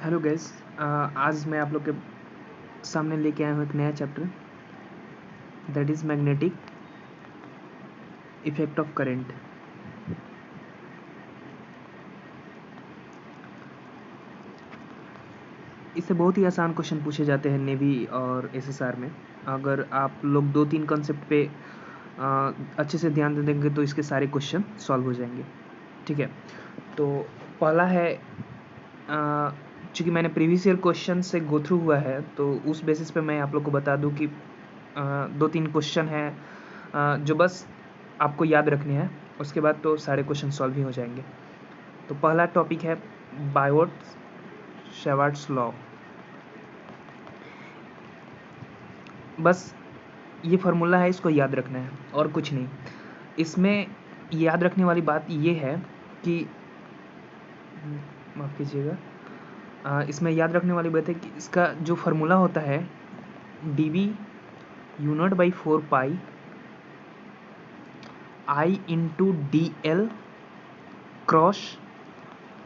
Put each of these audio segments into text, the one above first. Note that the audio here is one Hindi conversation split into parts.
हेलो गैस, आज मैं आप लोग के सामने लेके आया हूँ एक नया chapter, that is magnetic effect of current. इससे बहुत ही आसान क्वेश्चन पूछे जाते हैं नेवी और एसएसआर में। अगर आप लोग 2-3 कंसेप्ट पे अच्छे से ध्यान दे देंगे तो इसके सारे क्वेश्चन सॉल्व हो जाएंगे। ठीक है, तो पहला है, चूँकि मैंने प्रीवियस ईयर क्वेश्चन से गो थ्रू हुआ है तो उस बेसिस पे मैं आप लोग को बता दूं कि 2-3 क्वेश्चन हैं जो बस आपको याद रखने हैं, उसके बाद तो सारे क्वेश्चन सॉल्व ही हो जाएंगे। तो पहला टॉपिक है बायोट-सवार्ट्स लॉ। बस ये फार्मूला है, इसको याद रखना है और कुछ नहीं। इसमें याद रखने वाली बात ये है कि माफ़ कीजिएगा, इसमें याद रखने वाली बात है कि इसका जो फार्मूला होता है dv u0/4 I into dl cross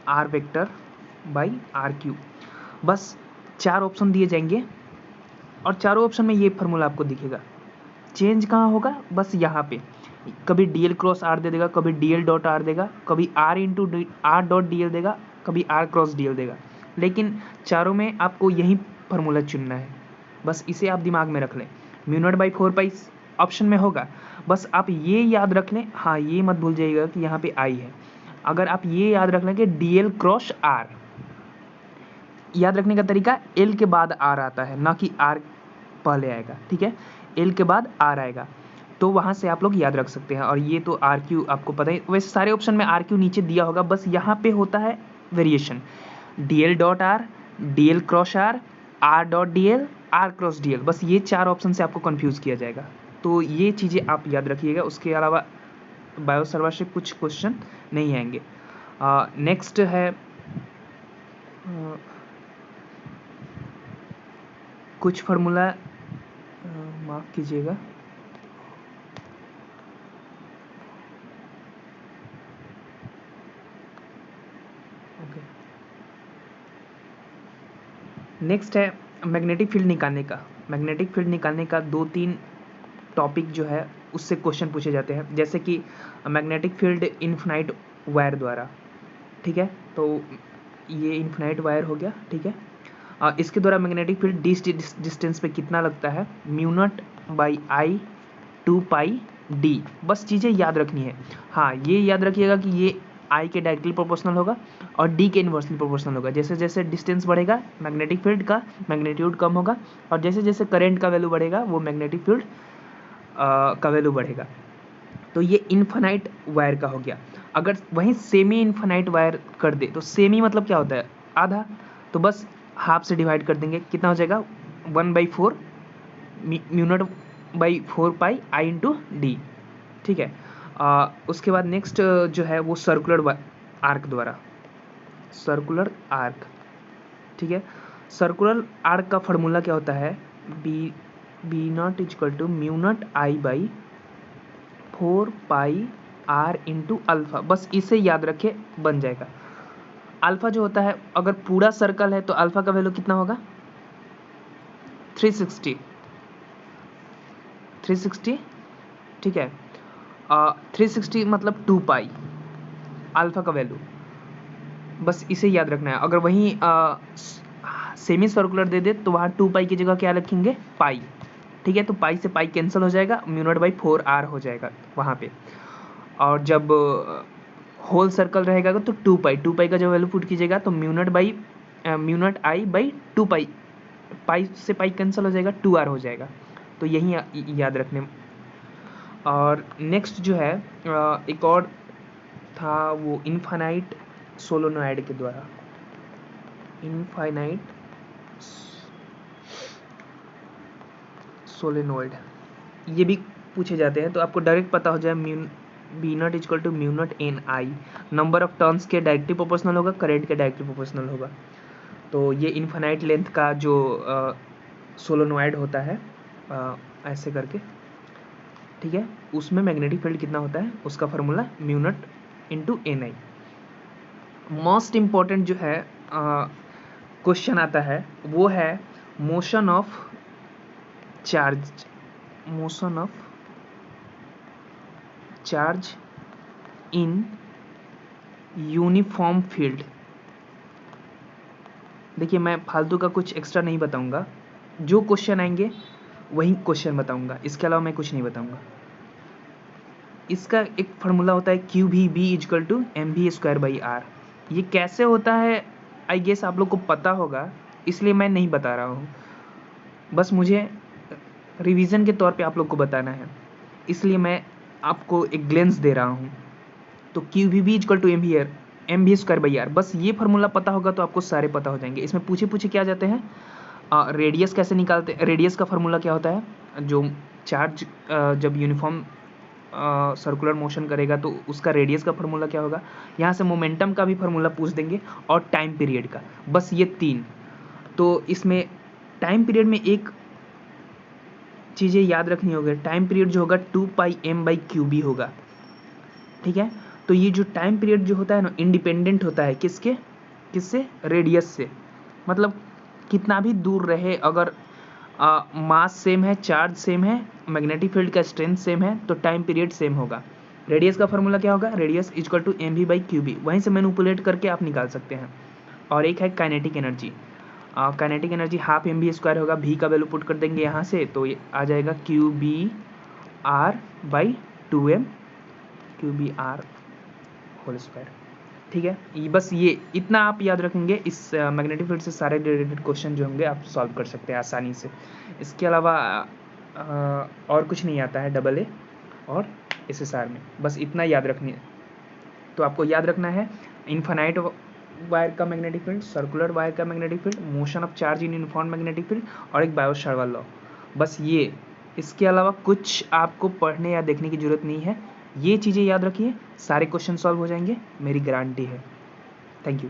r vector by R cube. बस 4 ऑप्शन दिए जाएंगे और चारों ऑप्शन में ये फार्मूला आपको दिखेगा। चेंज कहाँ होगा? बस यहाँ पे कभी dl क्रॉस r दे देगा, कभी dl डॉट r देगा, कभी r into r dot dl देगा, कभी r क्रॉस dl देगा, लेकिन चारों में आपको यही फार्मूला चुनना है। बस इसे आप दिमाग में रख लें। μ0/4 ऑप्शन में होगा, बस आप ये याद रख लें। हाँ, ये मत भूल जाइएगा कि यहाँ पे I है। अगर आप ये याद रख लें कि dl क्रॉस r, याद रखने का तरीका l के बाद r आता है, ना कि r पहले आएगा। ठीक है, l के बाद r आएगा, तो वहाँ से आप लोग याद रख सकते हैं। और ये तो आर क्यू आपको पता है, वैसे सारे ऑप्शन में आर क्यू नीचे दिया होगा, बस यहाँ पे होता है variation. dl dot r, dl cross r, r dot dl, r cross dl, बस ये 4 ऑप्शन से आपको कंफ्यूज किया जाएगा। तो ये चीज़ें आप याद रखिएगा, उसके अलावा बायोसर्वा से कुछ क्वेश्चन नहीं आएंगे। नेक्स्ट है कुछ फार्मूला, माफ़ कीजिएगा, ओके। नेक्स्ट है मैग्नेटिक फील्ड निकालने का। मैग्नेटिक फील्ड निकालने का 2-3 टॉपिक जो है उससे क्वेश्चन पूछे जाते हैं, जैसे कि मैग्नेटिक फील्ड इन्फिनाइट वायर द्वारा। ठीक है, तो ये इन्फिनाइट वायर हो गया। ठीक है, इसके द्वारा मैग्नेटिक फील्ड डिस्टेंस पे कितना लगता है? μ0/I 2πd। बस चीज़ें याद रखनी है। हाँ, ये याद रखिएगा कि ये I के डायरेक्टली प्रोपोर्शनल होगा और D के इन्वर्सली प्रोपोर्शनल होगा। जैसे जैसे डिस्टेंस बढ़ेगा मैग्नेटिक फील्ड का मैग्नीट्यूड कम होगा, और जैसे जैसे करंट का वैल्यू बढ़ेगा वो मैग्नेटिक फील्ड का वैल्यू बढ़ेगा। तो ये इन्फिनाइट वायर का हो गया। अगर वहीं सेमी इन्फिनाइट वायर कर दे तो सेमी मतलब क्या होता है? आधा। तो बस हाफ से डिवाइड कर देंगे, कितना हो जाएगा? 1/4 μ0/4 I इंटू डी। ठीक है, उसके बाद नेक्स्ट जो है वो सर्कुलर आर्क द्वारा, सर्कुलर आर्क। ठीक है, सर्कुलर आर्क का फार्मूला क्या होता है? B0 = μ0I/4πr into alpha. बस इसे याद रखे, बन जाएगा। अल्फा जो होता है, अगर पूरा सर्कल है तो अल्फा का वैल्यू कितना होगा? 360। ठीक है, 360 मतलब 2π अल्फा का वैल्यू। बस इसे याद रखना है। अगर वहीं सेमी सर्कुलर दे दे तो वहाँ 2π की जगह क्या रखेंगे? पाई। ठीक है, तो पाई से पाई कैंसिल हो जाएगा, μ0/4r हो जाएगा वहाँ पे। और जब होल सर्कल रहेगा तो 2π का जो वैल्यू पुट कीजिएगा तो μ0I/2π, पाई से पाई कैंसिल हो जाएगा, 2r हो जाएगा। तो यही याद रखने। और नेक्स्ट जो है एक और था, वो इनफाइनाइट सोलेनॉइड के द्वारा, इनफाइनाइट सोलेनॉइड, ये भी पूछे जाते हैं। तो आपको डायरेक्ट पता हो जाए B0 = μ0NI, number of turns के डायरेक्टली प्रोपोर्शनल होगा, करंट के डायरेक्टली प्रोपोर्शनल होगा। तो ये इनफाइनाइट लेंथ का जो सोलेनॉइड होता है ऐसे करके, ठीक है, उसमें मैग्नेटिक फील्ड कितना होता है उसका फार्मूला μ0 × NI। मोस्ट इम्पॉर्टेंट जो है क्वेश्चन आता है वो है motion of charge in uniform field. देखिए मैं फालतू का कुछ एक्स्ट्रा नहीं बताऊंगा, जो क्वेश्चन आएंगे वही क्वेश्चन बताऊंगा, इसके अलावा मैं कुछ नहीं बताऊंगा। इसका एक फार्मूला होता है क्यू भी बी इजकल टू एम भी स्क्वायर बाई आर। ये कैसे होता है आई गेस आप लोग को पता होगा, इसलिए मैं नहीं बता रहा हूँ, बस मुझे रिवीजन के तौर पे आप लोग को बताना है, इसलिए मैं आपको एक ग्लेंस दे रहा हूँ। तो क्यू भी बी इजकल टू एम भी स्क्वायर बाई आर, बस ये फार्मूला पता होगा तो आपको सारे पता हो जाएंगे। इसमें पूछे क्या जाते हैं, रेडियस कैसे निकालते हैं, रेडियस का फार्मूला क्या होता है, जो चार्ज जब यूनिफॉर्म सर्कुलर मोशन करेगा तो उसका रेडियस का फार्मूला क्या होगा। यहाँ से मोमेंटम का भी फार्मूला पूछ देंगे और टाइम पीरियड का, बस ये 3। तो इसमें टाइम पीरियड में एक चीज़ें याद रखनी होगी, टाइम पीरियड जो होगा 2πm/qb होगा, ठीक है। तो ये जो टाइम पीरियड जो होता है ना, इंडिपेंडेंट होता है किससे, रेडियस से। मतलब कितना भी दूर रहे, अगर मास सेम है, चार्ज सेम है, मैग्नेटिक फील्ड का स्ट्रेंथ सेम है, तो टाइम पीरियड सेम होगा। रेडियस का फार्मूला क्या होगा, रेडियस इक्वल टू mv/qb, वहीं से मैनिपुलेट करके आप निकाल सकते हैं। और एक है kinetic energy, kinetic energy half mv² होगा, v का वैल्यू पुट कर देंगे यहाँ से, तो ये आ जाएगा qbr/2m qbr होल स्क्वायर, ठीक है। ये बस ये इतना आप याद रखेंगे, इस मैग्नेटिक फील्ड से सारे रिलेटेड क्वेश्चन जो होंगे आप सॉल्व कर सकते हैं आसानी से। इसके अलावा और कुछ नहीं आता है AA और SSR में, बस इतना याद रखनी है। तो आपको याद रखना है इनफाइनाइट वायर का मैग्नेटिक फील्ड, सर्कुलर वायर का magnetic field, motion of charge in uniform magnetic field और एक बायो-सावर्ट लॉ, बस ये। इसके अलावा कुछ आपको पढ़ने या देखने की जरूरत नहीं है। ये चीज़ें याद रखिए, सारे क्वेश्चन सॉल्व हो जाएंगे, मेरी गारंटी है। Thank you.